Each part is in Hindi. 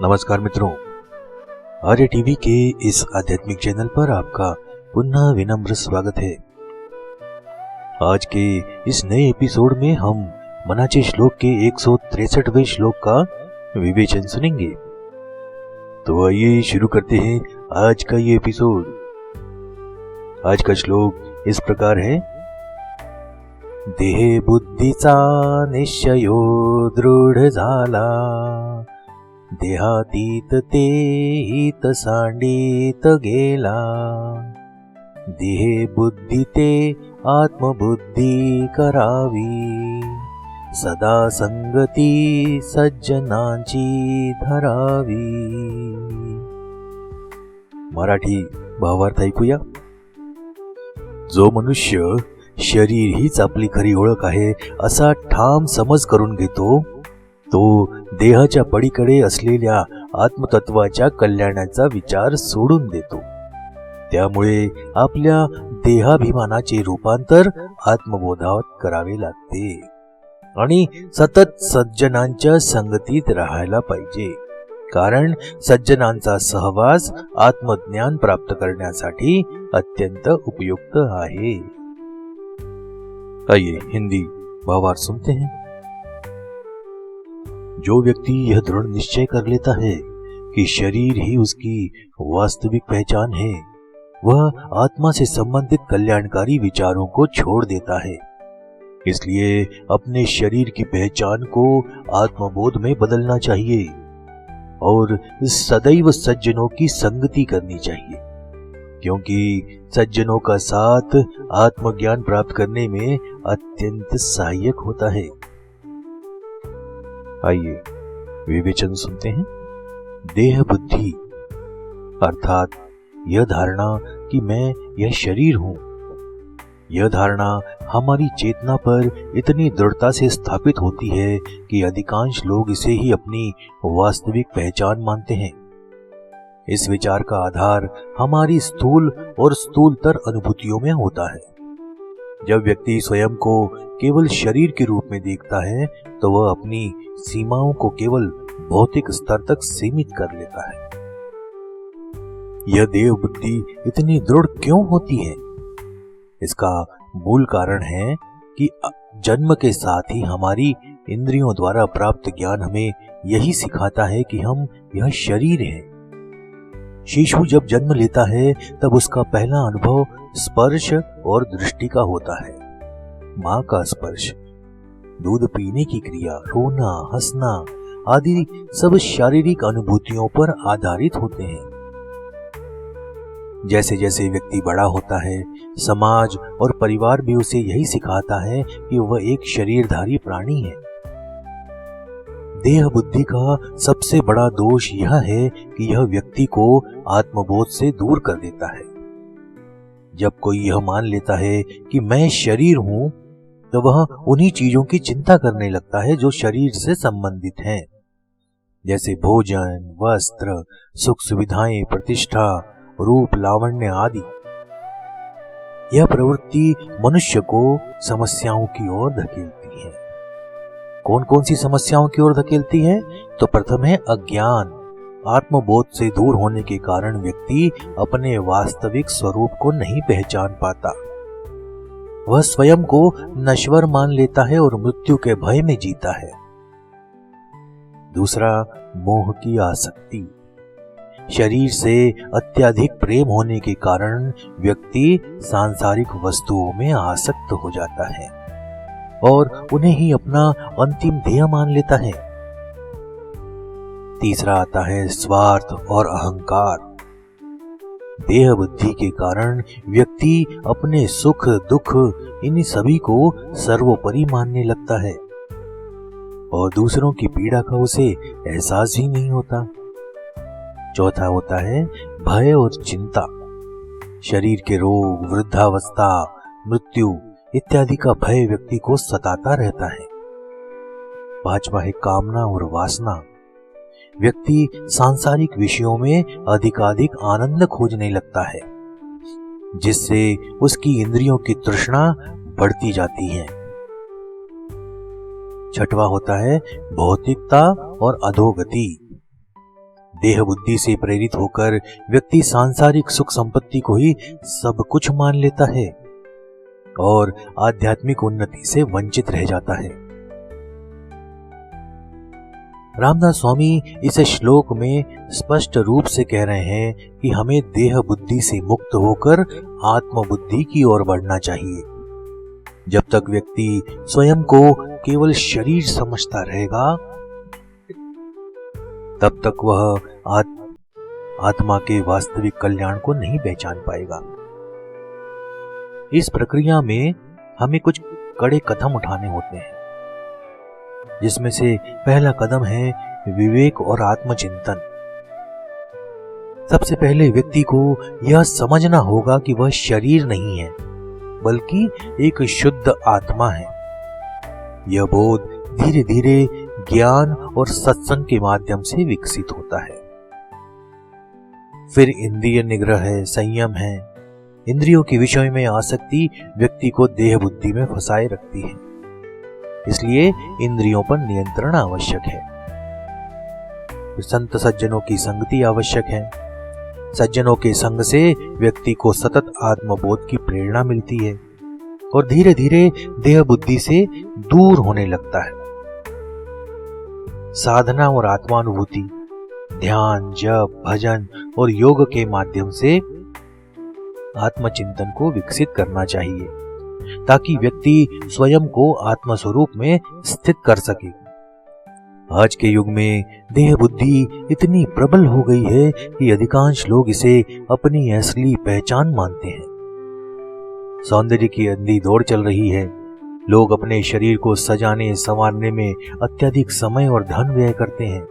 नमस्कार मित्रों, आर्य टीवी के इस आध्यात्मिक चैनल पर आपका पुनः विनम्र स्वागत है। आज के इस नए एपिसोड में हम मनाचे श्लोक के 163वें श्लोक का विवेचन सुनेंगे। तो आइए शुरू करते हैं आज का ये एपिसोड। आज का श्लोक इस प्रकार है। देहे बुद्धीचा निश्चयो दृढ झाला, देहातीत ते हित सांडित गेला, देहे बुद्धी ते आत्मबुद्धी करावी, सदा संगती सज्जनांची धरावी। मराठी भावार्थ ऐकूया। जो मनुष्य शरीर हीच आपली खरी ओळख आहे असा ठाम समज करून घेतो, तो देहाच्या पलीकडे असलेल्या आत्मतत्वाच्या कल्याणाचा विचार सोडून देतो। त्यामुळे आपल्या देहाभिमानाचे रूपांतर आत्मबोधात करावे लागते आणि सतत सज्जनांच्या संगतीत राहायला पाहिजे, कारण सज्जनांचा सहवास आत्मज्ञान प्राप्त करण्यासाठी अत्यंत उपयुक्त आहे। आइए हिंदी भावार्थ सुनते हैं। जो व्यक्ति यह दृढ़ निश्चय कर लेता है कि शरीर ही उसकी वास्तविक पहचान है, वह आत्मा से संबंधित कल्याणकारी विचारों को छोड़ देता है। इसलिए अपने शरीर की पहचान को आत्मबोध में बदलना चाहिए और सदैव सज्जनों की संगति करनी चाहिए, क्योंकि सज्जनों का साथ आत्मज्ञान प्राप्त करने में अत्यंत सहायक होता है। आइए विवेचन सुनते हैं। देह बुद्धि अर्थात यह धारणा कि मैं यह शरीर हूं, यह धारणा हमारी चेतना पर इतनी दृढ़ता से स्थापित होती है कि अधिकांश लोग इसे ही अपनी वास्तविक पहचान मानते हैं। इस विचार का आधार हमारी स्थूल और स्थूलतर अनुभूतियों में होता है। जब व्यक्ति स्वयं को केवल शरीर के रूप में देखता है, तो वह अपनी सीमाओं को केवल भौतिक स्तर तक सीमित कर लेता है। यह देह बुद्धि इतनी दृढ़ क्यों होती है? इसका मूल कारण है कि जन्म के साथ ही हमारी इंद्रियों द्वारा प्राप्त ज्ञान हमें यही सिखाता है कि हम यह शरीर हैं। शिशु जब जन्म लेता है तब उसका पहला अनुभव स्पर्श और दृष्टि का होता है। मां का स्पर्श, दूध पीने की क्रिया, रोना, हंसना आदि सब शारीरिक अनुभूतियों पर आधारित होते हैं। जैसे जैसे व्यक्ति बड़ा होता है, समाज और परिवार भी उसे यही सिखाता है कि वह एक शरीरधारी प्राणी है। देह बुद्धि का सबसे बड़ा दोष यह है कि यह व्यक्ति को आत्मबोध से दूर कर देता है। जब कोई यह मान लेता है कि मैं शरीर हूं, तो वह उन्हीं चीजों की चिंता करने लगता है जो शरीर से संबंधित हैं, जैसे भोजन, वस्त्र, सुख सुविधाएं, प्रतिष्ठा, रूप, लावण्य आदि। यह प्रवृत्ति मनुष्य को समस्याओं की ओर धकेलती है। कौन कौन सी समस्याओं की ओर धकेलती है? तो प्रथम है अज्ञान। आत्मबोध से दूर होने के कारण व्यक्ति अपने वास्तविक स्वरूप को नहीं पहचान पाता। वह स्वयं को नश्वर मान लेता है और मृत्यु के भय में जीता है। दूसरा, मोह की आसक्ति। शरीर से अत्यधिक प्रेम होने के कारण व्यक्ति सांसारिक वस्तुओं में आसक्त हो जाता है और उन्हें ही अपना अंतिम ध्येय मान लेता है। तीसरा आता है स्वार्थ और अहंकार। देह बुद्धि के कारण व्यक्ति अपने सुख दुख इन सभी को सर्वोपरि मानने लगता है और दूसरों की पीड़ा का उसे एहसास ही नहीं होता। चौथा होता है भय और चिंता। शरीर के रोग, वृद्धावस्था, मृत्यु इत्यादि का भय व्यक्ति को सताता रहता है। पांचवा है कामना और वासना। व्यक्ति सांसारिक विषयों में अधिकाधिक आनंद खोजने लगता है, जिससे उसकी इंद्रियों की तृष्णा बढ़ती जाती है। छठवां होता है भौतिकता और अधोगति। देह बुद्धि से प्रेरित होकर व्यक्ति सांसारिक सुख संपत्ति को ही सब कुछ मान लेता है और आध्यात्मिक उन्नति से वंचित रह जाता है। रामदास स्वामी इस श्लोक में स्पष्ट रूप से कह रहे हैं कि हमें देह बुद्धि से मुक्त होकर आत्म बुद्धि की ओर बढ़ना चाहिए। जब तक व्यक्ति स्वयं को केवल शरीर समझता रहेगा, तब तक वह आत्मा के वास्तविक कल्याण को नहीं पहचान पाएगा। इस प्रक्रिया में हमें कुछ कड़े कदम उठाने होते हैं, जिसमें से पहला कदम है विवेक और आत्मचिंतन। सबसे पहले व्यक्ति को यह समझना होगा कि वह शरीर नहीं है, बल्कि एक शुद्ध आत्मा है। यह बोध धीरे धीरे ज्ञान और सत्संग के माध्यम से विकसित होता है। फिर इंद्रिय निग्रह है, संयम है। इंद्रियों के विषय में आसक्ति व्यक्ति को देह बुद्धि में फंसाए रखती है, इसलिए इंद्रियों पर नियंत्रण आवश्यक है। संत सज्जनों की संगति आवश्यक है। सज्जनों के संग से व्यक्ति को सतत आत्मबोध की प्रेरणा मिलती है और धीरे धीरे देह बुद्धि से दूर होने लगता है। साधना और आत्मानुभूति, ध्यान, जप, भजन और योग के माध्यम से आत्मचिंतन को विकसित करना चाहिए, ताकि व्यक्ति स्वयं को आत्म स्वरूप में स्थित कर सके। आज के युग में देह बुद्धि इतनी प्रबल हो गई है कि अधिकांश लोग इसे अपनी असली पहचान मानते हैं। सौंदर्य की अंधी दौड़ चल रही है। लोग अपने शरीर को सजाने संवारने में अत्यधिक समय और धन व्यय करते हैं।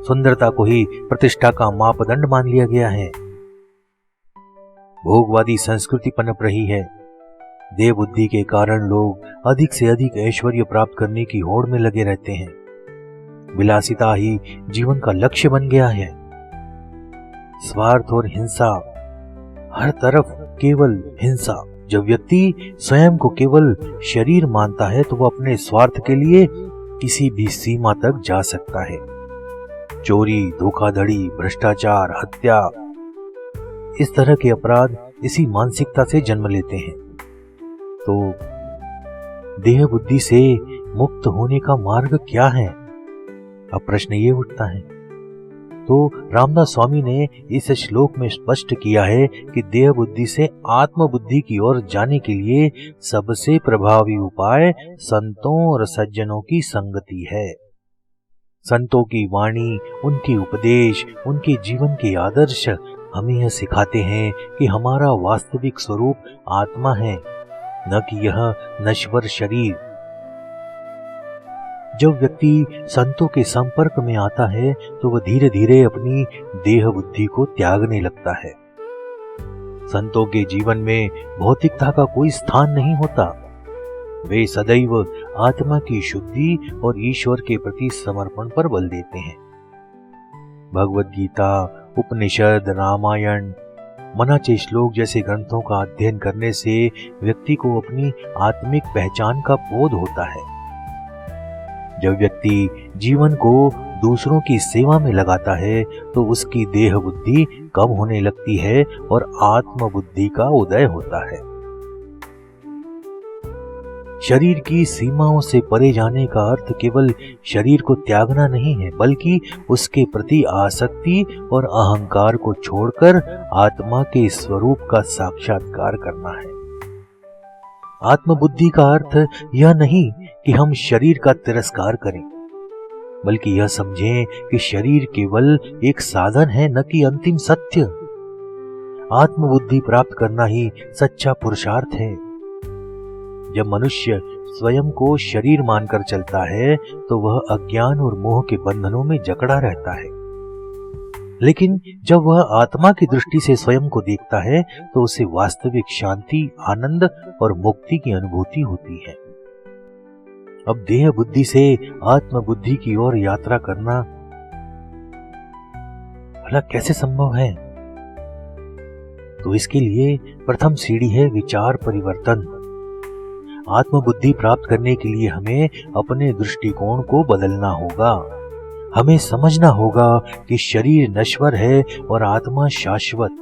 सुंदरता को ही प्रतिष्ठा का मापदंड मान लिया गया है। भोगवादी संस्कृति पनप रही है। देह बुद्धि के कारण लोग अधिक से अधिक ऐश्वर्य प्राप्त करने की होड़ में लगे रहते हैं। विलासिता ही जीवन का लक्ष्य बन गया है। स्वार्थ और हिंसा, हर तरफ केवल हिंसा। जब व्यक्ति स्वयं को केवल शरीर मानता है तो वह अपने स्वार्थ के लिए किसी भी सीमा तक जा सकता है। चोरी, धोखाधड़ी, भ्रष्टाचार, हत्या, इस तरह के अपराध इसी मानसिकता से जन्म लेते हैं। तो देह बुद्धि से मुक्त होने का मार्ग क्या है? अब प्रश्न ये उठता है। तो रामदास स्वामी ने इस श्लोक में स्पष्ट किया है कि देह बुद्धि से आत्म बुद्धि की ओर जाने के लिए सबसे प्रभावी उपाय संतों और सज्जनों की संगति है। संतों की वाणी, उनके उपदेश, उनके जीवन के आदर्श हमें यह सिखाते हैं कि हमारा वास्तविक स्वरूप आत्मा है, न कि यह नश्वर शरीर। जब व्यक्ति संतों के संपर्क में आता है तो वह धीरे धीरे अपनी देह बुद्धि को त्यागने लगता है। संतों के जीवन में भौतिकता का कोई स्थान नहीं होता। वे सदैव आत्मा की शुद्धि और ईश्वर के प्रति समर्पण पर बल देते हैं। भगवद गीता, उपनिषद, रामायण, मनाचे श्लोक जैसे ग्रंथों का अध्ययन करने से व्यक्ति को अपनी आत्मिक पहचान का बोध होता है। जब व्यक्ति जीवन को दूसरों की सेवा में लगाता है तो उसकी देह बुद्धि कम होने लगती है और आत्म बुद्धि का उदय होता है। शरीर की सीमाओं से परे जाने का अर्थ केवल शरीर को त्यागना नहीं है, बल्कि उसके प्रति आसक्ति और अहंकार को छोड़कर आत्मा के स्वरूप का साक्षात्कार करना है। आत्मबुद्धि का अर्थ यह नहीं कि हम शरीर का तिरस्कार करें, बल्कि यह समझें कि शरीर केवल एक साधन है, न कि अंतिम सत्य। आत्मबुद्धि प्राप्त करना ही सच्चा पुरुषार्थ है। जब मनुष्य स्वयं को शरीर मानकर चलता है तो वह अज्ञान और मोह के बंधनों में जकड़ा रहता है, लेकिन जब वह आत्मा की दृष्टि से स्वयं को देखता है तो उसे वास्तविक शांति, आनंद और मुक्ति की अनुभूति होती है। अब देह बुद्धि से आत्म बुद्धि की ओर यात्रा करना भला कैसे संभव है? तो इसके लिए प्रथम सीढ़ी है विचार परिवर्तन। आत्म बुद्धि प्राप्त करने के लिए हमें अपने दृष्टिकोण को बदलना होगा। हमें समझना होगा कि शरीर नश्वर है और आत्मा शाश्वत।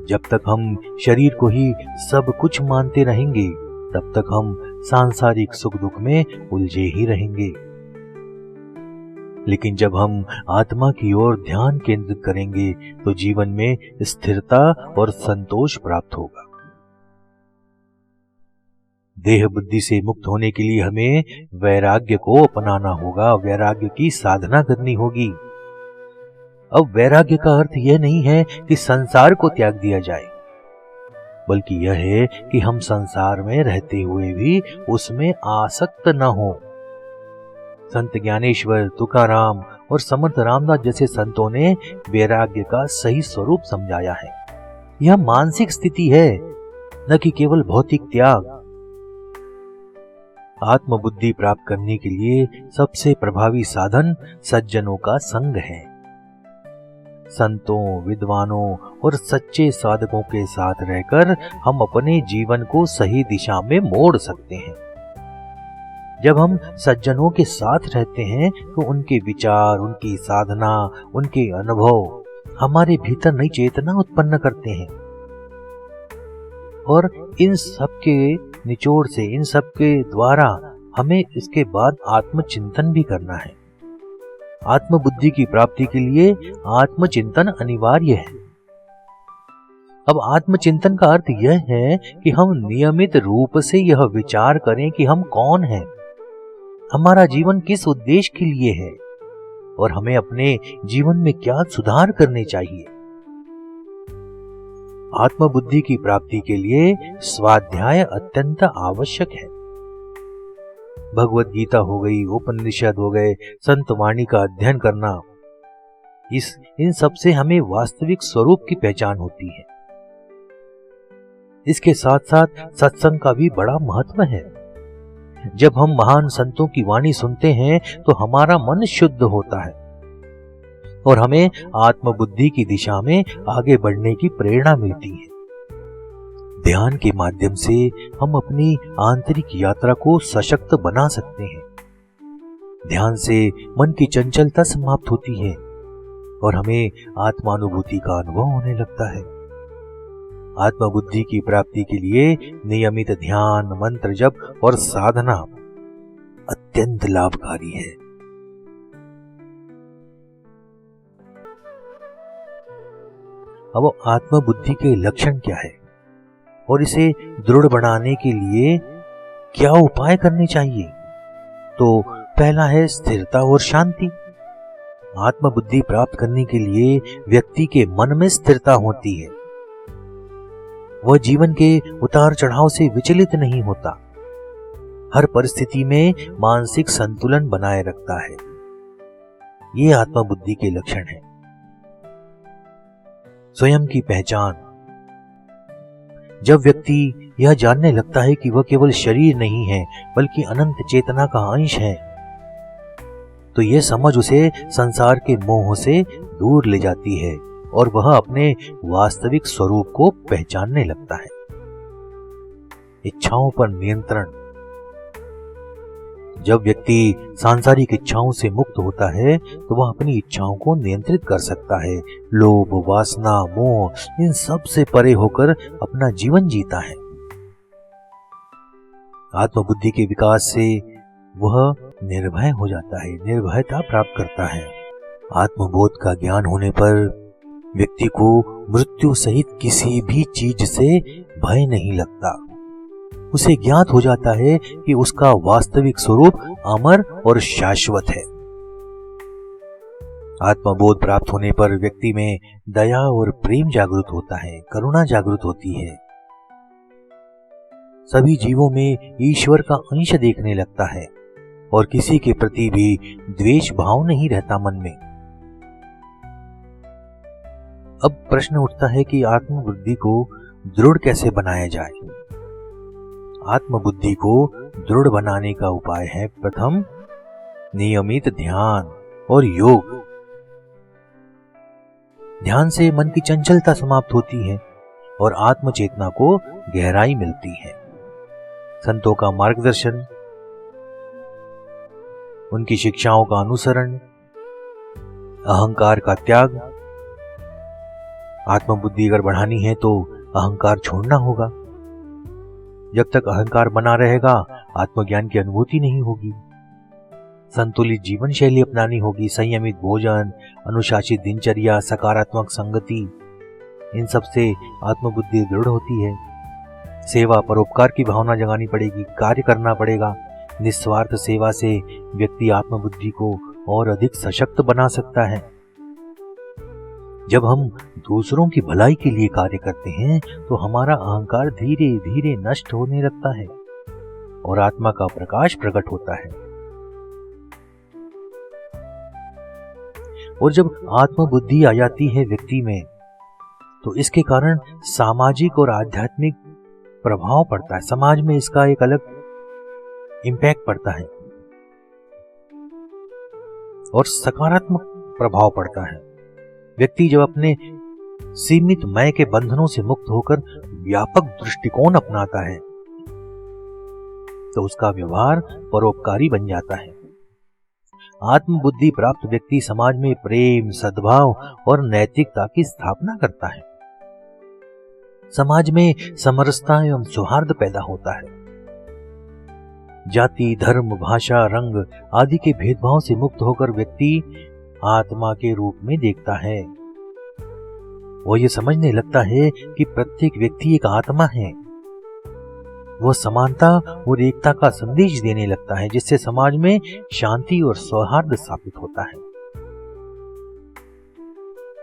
जब तक हम शरीर को ही सब कुछ मानते रहेंगे, तब तक हम सांसारिक सुख दुख में उलझे ही रहेंगे। लेकिन जब हम आत्मा की ओर ध्यान केंद्रित करेंगे तो जीवन में स्थिरता और संतोष प्राप्त होगा। देह बुद्धि से मुक्त होने के लिए हमें वैराग्य को अपनाना होगा, वैराग्य की साधना करनी होगी। अब वैराग्य का अर्थ यह नहीं है कि संसार को त्याग दिया जाए, बल्कि यह है कि हम संसार में रहते हुए भी उसमें आसक्त न हो। संत ज्ञानेश्वर, तुकाराम और समर्थ रामदास जैसे संतों ने वैराग्य का सही स्वरूप समझाया है। यह मानसिक स्थिति है, न कि केवल भौतिक त्याग। आत्मबुद्धि प्राप्त करने के लिए सबसे प्रभावी साधन सज्जनों का संग है। संतों, विद्वानों और सच्चे साधकों के साथ रहकर हम अपने जीवन को सही दिशा में मोड़ सकते हैं। जब हम सज्जनों के साथ रहते हैं तो उनके विचार, उनकी साधना, उनके अनुभव हमारे भीतर नई चेतना उत्पन्न करते हैं। और इन सब के निचोड़ से, इन सब के द्वारा हमें इसके बाद आत्मचिंतन भी करना है। आत्मबुद्धि की प्राप्ति के लिए आत्मचिंतन अनिवार्य है। अब आत्मचिंतन का अर्थ यह है कि हम नियमित रूप से यह विचार करें कि हम कौन हैं, हमारा जीवन किस उद्देश्य के लिए है और हमें अपने जीवन में क्या सुधार करने चाहिए। आत्मबुद्धि की प्राप्ति के लिए स्वाध्याय अत्यंत आवश्यक है। भगवत गीता हो गई, उपनिषद हो गए, संत वाणी का अध्ययन करना, इन सब से हमें वास्तविक स्वरूप की पहचान होती है। इसके साथ साथ सत्संग का भी बड़ा महत्व है। जब हम महान संतों की वाणी सुनते हैं तो हमारा मन शुद्ध होता है और हमें आत्मबुद्धि की दिशा में आगे बढ़ने की प्रेरणा मिलती है। ध्यान के माध्यम से हम अपनी आंतरिक यात्रा को सशक्त बना सकते हैं। ध्यान से मन की चंचलता समाप्त होती है और हमें आत्मानुभूति का अनुभव होने लगता है। आत्मबुद्धि की प्राप्ति के लिए नियमित ध्यान, मंत्र जप और साधना अत्यंत लाभकारी है। अब आत्मबुद्धि के लक्षण क्या है और इसे दृढ़ बनाने के लिए क्या उपाय करने चाहिए? तो पहला है स्थिरता और शांति। आत्मबुद्धि प्राप्त करने के लिए व्यक्ति के मन में स्थिरता होती है। वह जीवन के उतार चढ़ाव से विचलित नहीं होता, हर परिस्थिति में मानसिक संतुलन बनाए रखता है। ये आत्मबुद्धि के लक्षण हैं। स्वयं की पहचान। जब व्यक्ति यह जानने लगता है कि वह केवल शरीर नहीं है बल्कि अनंत चेतना का अंश है, तो यह समझ उसे संसार के मोह से दूर ले जाती है और वह अपने वास्तविक स्वरूप को पहचानने लगता है। इच्छाओं पर नियंत्रण। जब व्यक्ति सांसारिक इच्छाओं से मुक्त होता है तो वह अपनी इच्छाओं को नियंत्रित कर सकता है। लोभ, वासना, मोह, इन सब से परे होकर अपना जीवन जीता है। आत्मबुद्धि के विकास से वह निर्भय हो जाता है, निर्भयता प्राप्त करता है। आत्मबोध का ज्ञान होने पर व्यक्ति को मृत्यु सहित किसी भी चीज से भय नहीं लगता। उसे ज्ञात हो जाता है कि उसका वास्तविक स्वरूप अमर और शाश्वत है। आत्मबोध प्राप्त होने पर व्यक्ति में दया और प्रेम जागृत होता है, करुणा जागृत होती है। सभी जीवों में ईश्वर का अंश देखने लगता है और किसी के प्रति भी द्वेष भाव नहीं रहता मन में। अब प्रश्न उठता है कि आत्मबुद्धि को दृढ़ कैसे बनाया जाए? आत्मबुद्धि को दृढ़ बनाने का उपाय है प्रथम नियमित ध्यान और योग। ध्यान से मन की चंचलता समाप्त होती है और आत्मचेतना को गहराई मिलती है। संतों का मार्गदर्शन, उनकी शिक्षाओं का अनुसरण, अहंकार का त्याग। आत्मबुद्धि अगर बढ़ानी है तो अहंकार छोड़ना होगा। जब तक अहंकार बना रहेगा आत्मज्ञान की अनुभूति नहीं होगी। संतुलित जीवन शैली अपनानी होगी, संयमित भोजन, अनुशासित दिनचर्या, सकारात्मक संगति, इन सब से आत्मबुद्धि दृढ़ होती है। सेवा परोपकार की भावना जगानी पड़ेगी, कार्य करना पड़ेगा। निस्वार्थ सेवा से व्यक्ति आत्मबुद्धि को और अधिक सशक्त बना सकता है। जब हम दूसरों की भलाई के लिए कार्य करते हैं तो हमारा अहंकार धीरे धीरे नष्ट होने लगता है और आत्मा का प्रकाश प्रकट होता है। और जब आत्मबुद्धि आ जाती है व्यक्ति में तो इसके कारण सामाजिक और आध्यात्मिक प्रभाव पड़ता है। समाज में इसका एक अलग इम्पैक्ट पड़ता है और सकारात्मक प्रभाव पड़ता है। व्यक्ति जब अपने सीमित मैं के बंधनों से मुक्त होकर व्यापक दृष्टिकोण अपनाता है तो उसका व्यवहार परोपकारी बन जाता है। आत्मबुद्धि प्राप्त व्यक्ति समाज में प्रेम, सद्भाव और नैतिकता की स्थापना करता है। समाज में समरसता एवं सौहार्द पैदा होता है। जाति, धर्म, भाषा, रंग आदि के भेदभाव से मुक्त होकर व्यक्ति आत्मा के रूप में देखता है। वो ये समझने लगता है कि प्रत्येक व्यक्ति एक आत्मा है। वह समानता और एकता का संदेश देने लगता है, जिससे समाज में शांति और सौहार्द स्थापित होता है।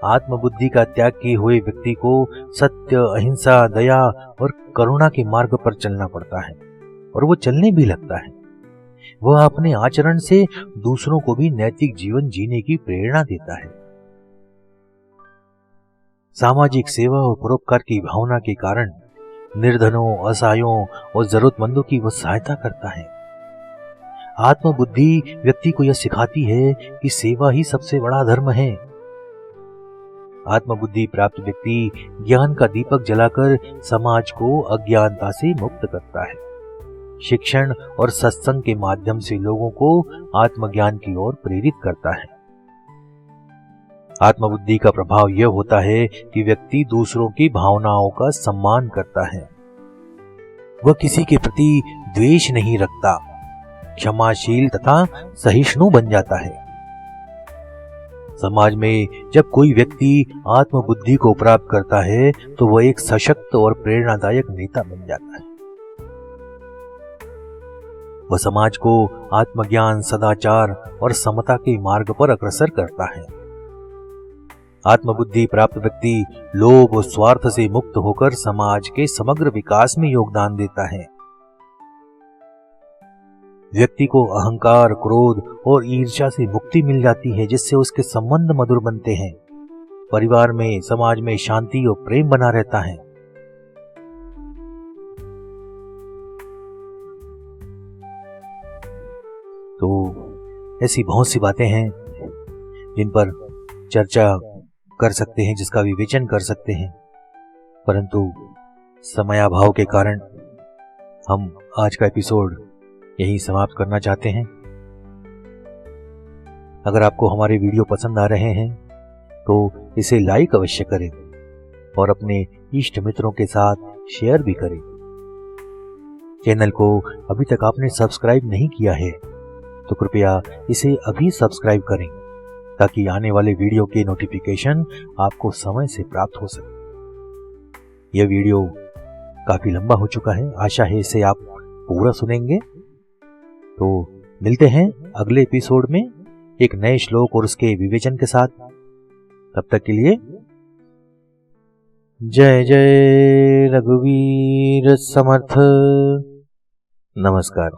आत्मबुद्धि का त्याग किए हुए व्यक्ति को सत्य, अहिंसा, दया और करुणा के मार्ग पर चलना पड़ता है और वो चलने भी लगता है। वह अपने आचरण से दूसरों को भी नैतिक जीवन जीने की प्रेरणा देता है। सामाजिक सेवा और परोपकार की भावना के कारण निर्धनों, असहायों और जरूरतमंदों की वह सहायता करता है। आत्मबुद्धि व्यक्ति को यह सिखाती है कि सेवा ही सबसे बड़ा धर्म है। आत्मबुद्धि प्राप्त व्यक्ति ज्ञान का दीपक जलाकर समाज को अज्ञानता से मुक्त करता है। शिक्षण और सत्संग के माध्यम से लोगों को आत्मज्ञान की ओर प्रेरित करता है। आत्मबुद्धि का प्रभाव यह होता है कि व्यक्ति दूसरों की भावनाओं का सम्मान करता है। वह किसी के प्रति द्वेष नहीं रखता, क्षमाशील तथा सहिष्णु बन जाता है। समाज में जब कोई व्यक्ति आत्मबुद्धि को प्राप्त करता है तो वह एक सशक्त और प्रेरणादायक नेता बन जाता है। वह समाज को आत्मज्ञान, सदाचार और समता के मार्ग पर अग्रसर करता है। आत्मबुद्धि प्राप्त व्यक्ति लोभ और स्वार्थ से मुक्त होकर समाज के समग्र विकास में योगदान देता है। व्यक्ति को अहंकार, क्रोध और ईर्ष्या से मुक्ति मिल जाती है, जिससे उसके संबंध मधुर बनते हैं। परिवार में, समाज में शांति और प्रेम बना रहता है। तो ऐसी बहुत सी बातें हैं जिन पर चर्चा कर सकते हैं, जिसका विवेचन कर सकते हैं, परंतु समयाभाव के कारण हम आज का एपिसोड यहीं समाप्त करना चाहते हैं। अगर आपको हमारे वीडियो पसंद आ रहे हैं तो इसे लाइक अवश्य करें और अपने इष्ट मित्रों के साथ शेयर भी करें। चैनल को अभी तक आपने सब्सक्राइब नहीं किया है तो कृपया इसे अभी सब्सक्राइब करें ताकि आने वाले वीडियो के नोटिफिकेशन आपको समय से प्राप्त हो सके। यह वीडियो काफी लंबा हो चुका है, आशा है इसे आप पूरा सुनेंगे। तो मिलते हैं अगले एपिसोड में एक नए श्लोक और उसके विवेचन के साथ। तब तक के लिए जय जय रघुवीर समर्थ। नमस्कार।